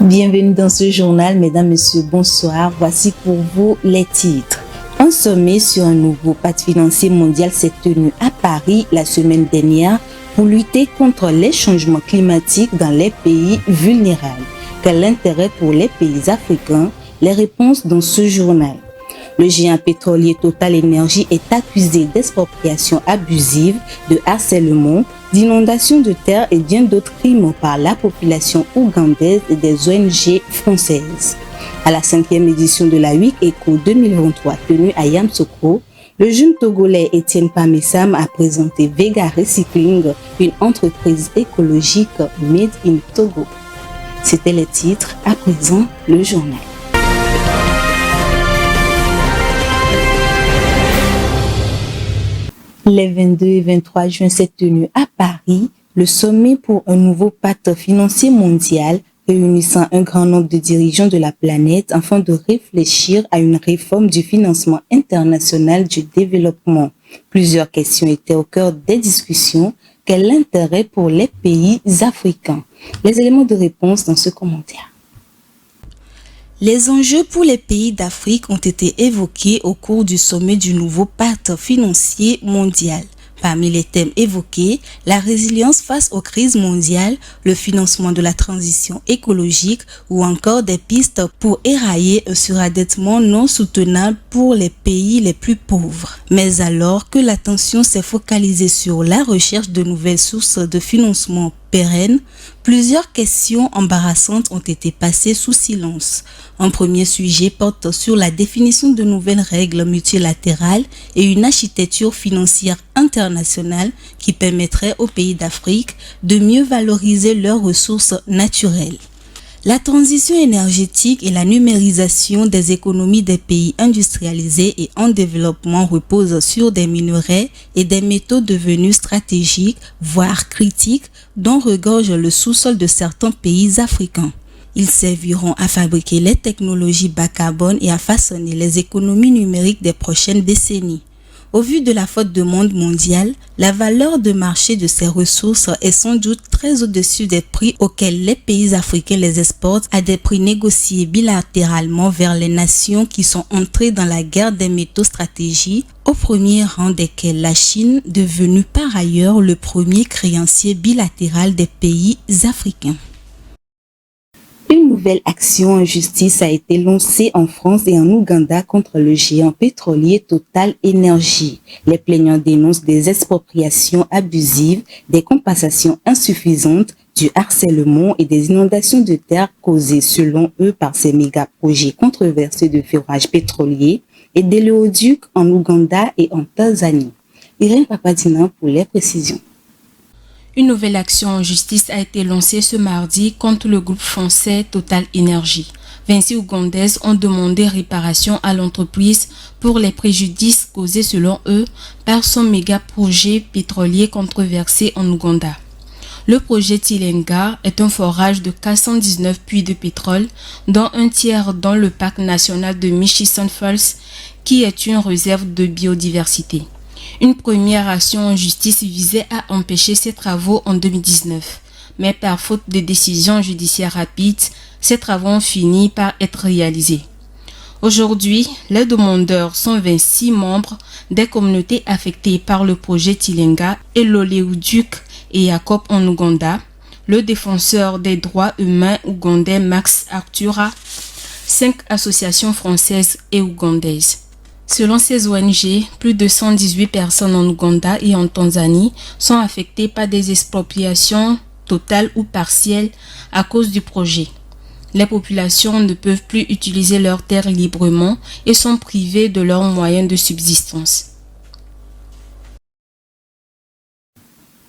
Bienvenue dans ce journal, mesdames, messieurs, bonsoir. Voici pour vous les titres. Un sommet sur un nouveau pacte financier mondial s'est tenu à Paris la semaine dernière pour lutter contre les changements climatiques dans les pays vulnérables. Quel intérêt pour les pays africains? Les réponses dans ce journal. Le géant pétrolier Total Energy est accusé d'expropriation abusive, de harcèlement, d'inondation de terres et bien d'autres crimes par la population ougandaise et des ONG françaises. À la 5e édition de la Week Eco 2023 tenue à Yamoussoukro, le jeune Togolais Etienne Pamessam a présenté Vega Recycling, une entreprise écologique made in Togo. C'étaient les titres, à présent le journal. Les 22 et 23 juin s'est tenu à Paris le sommet pour un nouveau pacte financier mondial réunissant un grand nombre de dirigeants de la planète afin de réfléchir à une réforme du financement international du développement. Plusieurs questions étaient au cœur des discussions. Quel intérêt pour les pays africains? Les éléments de réponse dans ce commentaire. Les enjeux pour les pays d'Afrique ont été évoqués au cours du sommet du nouveau pacte financier mondial. Parmi les thèmes évoqués, la résilience face aux crises mondiales, le financement de la transition écologique ou encore des pistes pour érailler un surendettement non soutenable pour les pays les plus pauvres. Mais alors que l'attention s'est focalisée sur la recherche de nouvelles sources de financement pérennes, plusieurs questions embarrassantes ont été passées sous silence. Un premier sujet porte sur la définition de nouvelles règles multilatérales et une architecture financière internationale qui permettrait aux pays d'Afrique de mieux valoriser leurs ressources naturelles. La transition énergétique et la numérisation des économies des pays industrialisés et en développement reposent sur des minerais et des métaux devenus stratégiques, voire critiques, dont regorge le sous-sol de certains pays africains. Ils serviront à fabriquer les technologies bas carbone et à façonner les économies numériques des prochaines décennies. Au vu de la forte demande mondiale, la valeur de marché de ces ressources est sans doute très au-dessus des prix auxquels les pays africains les exportent à des prix négociés bilatéralement vers les nations qui sont entrées dans la guerre des métaux stratégiques, au premier rang desquels la Chine, devenue par ailleurs le premier créancier bilatéral des pays africains. Une nouvelle action en justice a été lancée en France et en Ouganda contre le géant pétrolier Total Energy. Les plaignants dénoncent des expropriations abusives, des compensations insuffisantes, du harcèlement et des inondations de terre causées selon eux par ces méga-projets controversés de forage pétrolier et d'éléoducs en Ouganda et en Tanzanie. Irène Papadina pour les précisions. Une nouvelle action en justice a été lancée ce mardi contre le groupe français Total Energy. 26 Ougandaises ont demandé réparation à l'entreprise pour les préjudices causés selon eux par son méga-projet pétrolier controversé en Ouganda. Le projet Tilenga est un forage de 419 puits de pétrole, dont un tiers dans le parc national de Murchison Falls, qui est une réserve de biodiversité. Une première action en justice visait à empêcher ces travaux en 2019. Mais par faute de décisions judiciaires rapides, ces travaux ont fini par être réalisés. Aujourd'hui, les demandeurs sont 26 membres des communautés affectées par le projet Tilenga et l'oléoduc et Jacob en Ouganda, le défenseur des droits humains ougandais Max Artura, 5 associations françaises et ougandaises. Selon ces ONG, plus de 118 personnes en Ouganda et en Tanzanie sont affectées par des expropriations totales ou partielles à cause du projet. Les populations ne peuvent plus utiliser leurs terres librement et sont privées de leurs moyens de subsistance.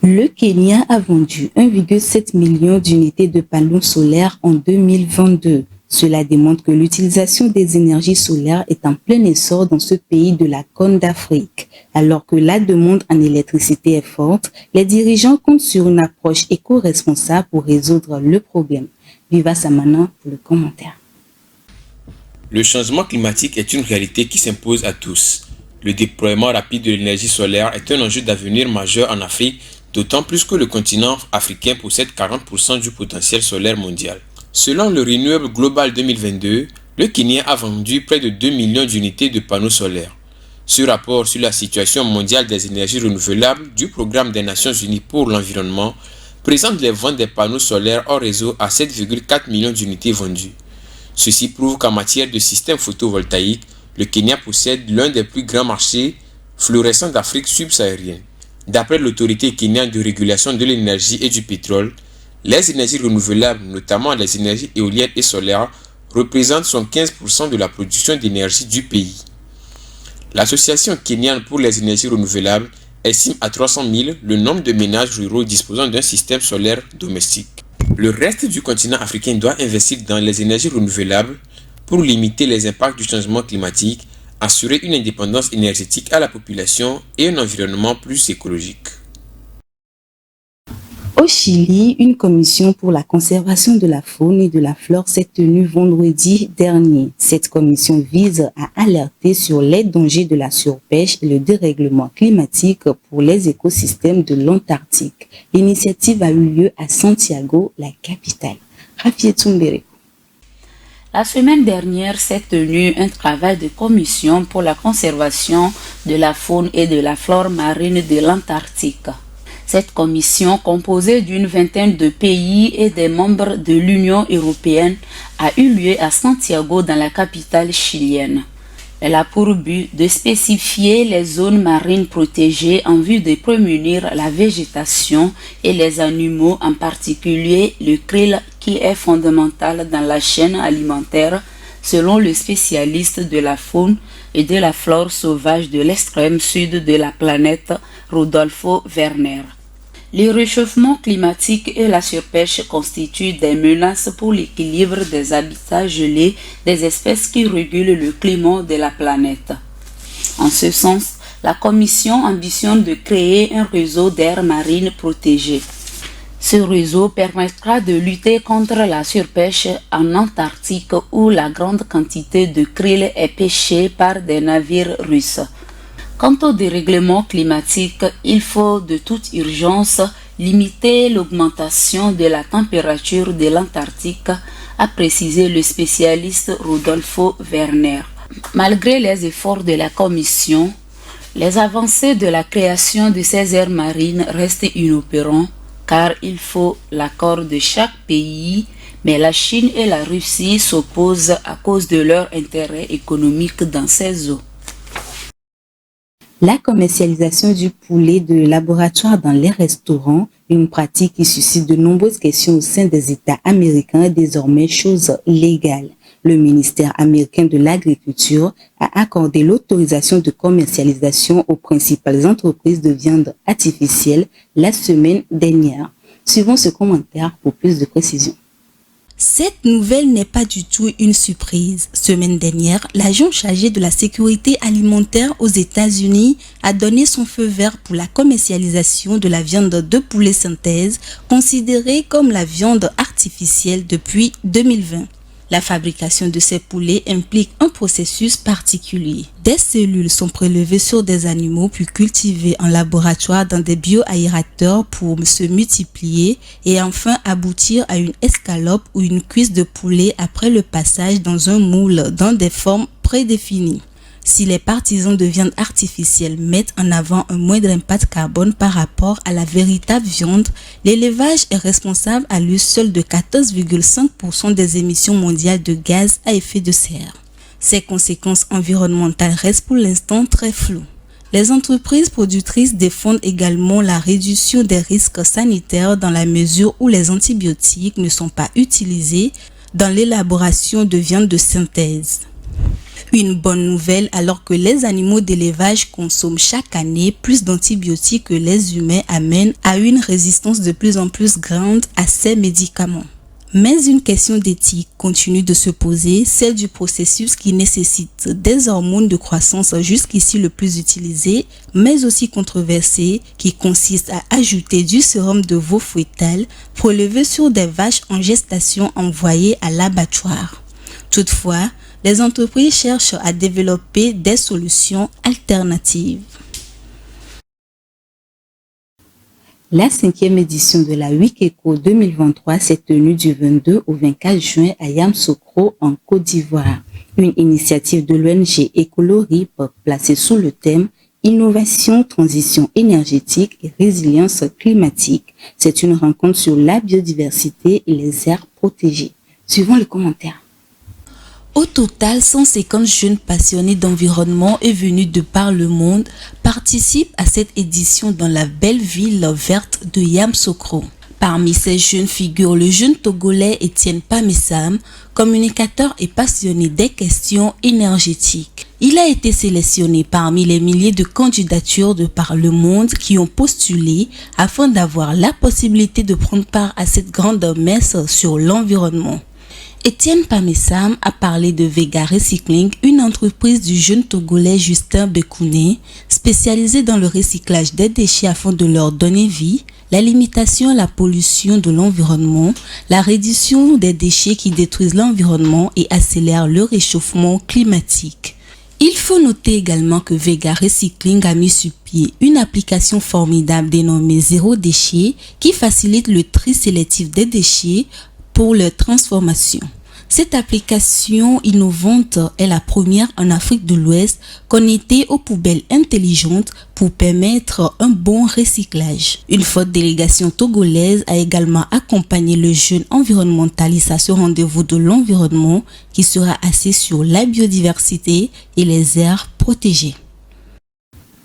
Le Kenya a vendu 1,7 million d'unités de panneaux solaires en 2022. Cela démontre que l'utilisation des énergies solaires est en plein essor dans ce pays de la Corne d'Afrique. Alors que la demande en électricité est forte, les dirigeants comptent sur une approche éco-responsable pour résoudre le problème. Viva Samana pour le commentaire. Le changement climatique est une réalité qui s'impose à tous. Le déploiement rapide de l'énergie solaire est un enjeu d'avenir majeur en Afrique, d'autant plus que le continent africain possède 40% du potentiel solaire mondial. Selon le Renewable Global 2022, le Kenya a vendu près de 2 millions d'unités de panneaux solaires. Ce rapport sur la situation mondiale des énergies renouvelables du Programme des Nations Unies pour l'environnement présente les ventes des panneaux solaires hors réseau à 7,4 millions d'unités vendues. Ceci prouve qu'en matière de systèmes photovoltaïques, le Kenya possède l'un des plus grands marchés fluorescents d'Afrique subsaharienne. D'après l'autorité kenyane de régulation de l'énergie et du pétrole, les énergies renouvelables, notamment les énergies éoliennes et solaires, représentent 75% de la production d'énergie du pays. L'Association kenyane pour les énergies renouvelables estime à 300 000 le nombre de ménages ruraux disposant d'un système solaire domestique. Le reste du continent africain doit investir dans les énergies renouvelables pour limiter les impacts du changement climatique, assurer une indépendance énergétique à la population et un environnement plus écologique. Au Chili, une commission pour la conservation de la faune et de la flore s'est tenue vendredi dernier. Cette commission vise à alerter sur les dangers de la surpêche et le dérèglement climatique pour les écosystèmes de l'Antarctique. L'initiative a eu lieu à Santiago, la capitale. Rafié Tumbere. La semaine dernière s'est tenu un travail de commission pour la conservation de la faune et de la flore marine de l'Antarctique. Cette commission, composée d'une vingtaine de pays et des membres de l'Union européenne, a eu lieu à Santiago, dans la capitale chilienne. Elle a pour but de spécifier les zones marines protégées en vue de prémunir la végétation et les animaux, en particulier le krill qui est fondamental dans la chaîne alimentaire, selon le spécialiste de la faune et de la flore sauvage de l'extrême sud de la planète, Rodolfo Werner. Le réchauffement climatique et la surpêche constituent des menaces pour l'équilibre des habitats gelés des espèces qui régulent le climat de la planète. En ce sens, la Commission ambitionne de créer un réseau d'aires marines protégées. Ce réseau permettra de lutter contre la surpêche en Antarctique où la grande quantité de krill est pêchée par des navires russes. Quant au dérèglement climatique, il faut de toute urgence limiter l'augmentation de la température de l'Antarctique, a précisé le spécialiste Rodolfo Werner. Malgré les efforts de la Commission, les avancées de la création de ces aires marines restent inopérantes car il faut l'accord de chaque pays, mais la Chine et la Russie s'opposent à cause de leur intérêt économique dans ces eaux. La commercialisation du poulet de laboratoire dans les restaurants, une pratique qui suscite de nombreuses questions au sein des États américains, est désormais chose légale. Le ministère américain de l'Agriculture a accordé l'autorisation de commercialisation aux principales entreprises de viande artificielle la semaine dernière. Suivons ce commentaire pour plus de précision. Cette nouvelle n'est pas du tout une surprise. Semaine dernière, l'agent chargé de la sécurité alimentaire aux États-Unis a donné son feu vert pour la commercialisation de la viande de poulet synthèse, considérée comme la viande artificielle depuis 2020. La fabrication de ces poulets implique un processus particulier. Des cellules sont prélevées sur des animaux puis cultivées en laboratoire dans des bioaérateurs pour se multiplier et enfin aboutir à une escalope ou une cuisse de poulet après le passage dans un moule dans des formes prédéfinies. Si les partisans de viande artificielle mettent en avant un moindre impact carbone par rapport à la véritable viande, l'élevage est responsable à lui seul de 14,5% des émissions mondiales de gaz à effet de serre. Ses conséquences environnementales restent pour l'instant très floues. Les entreprises productrices défendent également la réduction des risques sanitaires dans la mesure où les antibiotiques ne sont pas utilisés dans l'élaboration de viande de synthèse. Une bonne nouvelle alors que les animaux d'élevage consomment chaque année plus d'antibiotiques que les humains amène à une résistance de plus en plus grande à ces médicaments. Mais une question d'éthique continue de se poser, celle du processus qui nécessite des hormones de croissance jusqu'ici le plus utilisé, mais aussi controversé, qui consiste à ajouter du sérum de veau fœtal prélevé sur des vaches en gestation envoyées à l'abattoir. Toutefois, les entreprises cherchent à développer des solutions alternatives. La 5e édition de la Week Eco 2023 s'est tenue du 22 au 24 juin à Yamoussoukro en Côte d'Ivoire. Une initiative de l'ONG Ecolorip placée sous le thème Innovation, transition énergétique et résilience climatique. C'est une rencontre sur la biodiversité et les aires protégées. Suivons les commentaires. Au total, 150 jeunes passionnés d'environnement et venus de par le monde participent à cette édition dans la belle ville verte de Yamoussoukro. Parmi ces jeunes figure le jeune Togolais Etienne Pamessam, communicateur et passionné des questions énergétiques. Il a été sélectionné parmi les milliers de candidatures de par le monde qui ont postulé afin d'avoir la possibilité de prendre part à cette grande messe sur l'environnement. Etienne Pamessam a parlé de Vega Recycling, une entreprise du jeune Togolais Justin Bekouné, spécialisée dans le recyclage des déchets afin de leur donner vie, la limitation à la pollution de l'environnement, la réduction des déchets qui détruisent l'environnement et accélèrent le réchauffement climatique. Il faut noter également que Vega Recycling a mis sur pied une application formidable dénommée Zéro Déchet qui facilite le tri sélectif des déchets pour leur transformation. Cette application innovante est la première en Afrique de l'Ouest connectée aux poubelles intelligentes pour permettre un bon recyclage. Une forte délégation togolaise a également accompagné le jeune environnementaliste à ce rendez-vous de l'environnement qui sera axé sur la biodiversité et les aires protégées.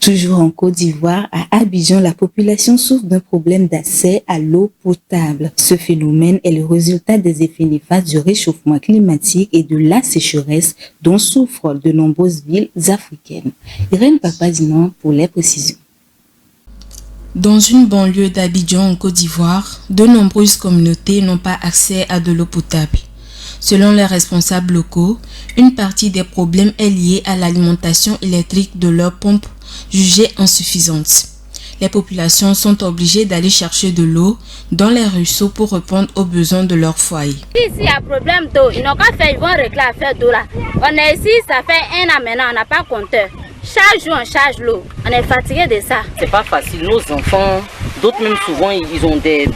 Toujours en Côte d'Ivoire, à Abidjan, la population souffre d'un problème d'accès à l'eau potable. Ce phénomène est le résultat des effets néfastes du réchauffement climatique et de la sécheresse dont souffrent de nombreuses villes africaines. Irène Papadinan pour les précisions. Dans une banlieue d'Abidjan en Côte d'Ivoire, de nombreuses communautés n'ont pas accès à de l'eau potable. Selon les responsables locaux, une partie des problèmes est liée à l'alimentation électrique de leurs pompes jugées insuffisantes. Les populations sont obligées d'aller chercher de l'eau dans les ruisseaux pour répondre aux besoins de leur foyer. Ici, il y a problème d'eau. Ils n'ont qu'à faire, ils vont régler l'affaire d'eau là. On est ici, ça fait 1 an maintenant, on n'a pas compteur. Chaque jour, on charge l'eau. On est fatigué de ça. C'est pas facile. Nos enfants, d'autres même souvent, ils ont des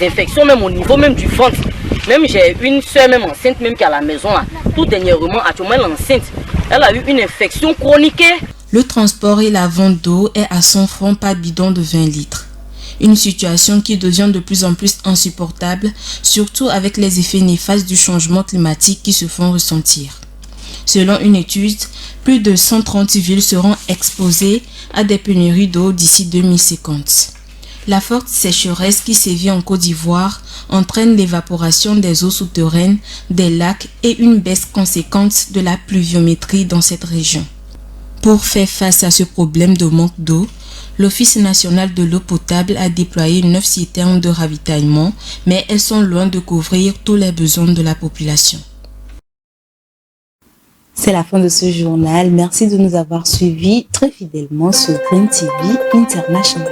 infections même au niveau même du ventre. Même j'ai une soeur même enceinte même qui est à la maison là. Tout dernièrement, actuellement elle est enceinte. Elle a eu une infection chronique. Le transport et la vente d'eau est à 100 francs par bidon de 20 litres. Une situation qui devient de plus en plus insupportable, surtout avec les effets néfastes du changement climatique qui se font ressentir. Selon une étude, plus de 130 villes seront exposées à des pénuries d'eau d'ici 2050. La forte sécheresse qui sévit en Côte d'Ivoire entraîne l'évaporation des eaux souterraines, des lacs et une baisse conséquente de la pluviométrie dans cette région. Pour faire face à ce problème de manque d'eau, l'Office national de l'eau potable a déployé 9 citernes de ravitaillement, mais elles sont loin de couvrir tous les besoins de la population. C'est la fin de ce journal. Merci de nous avoir suivis très fidèlement sur Green TV International.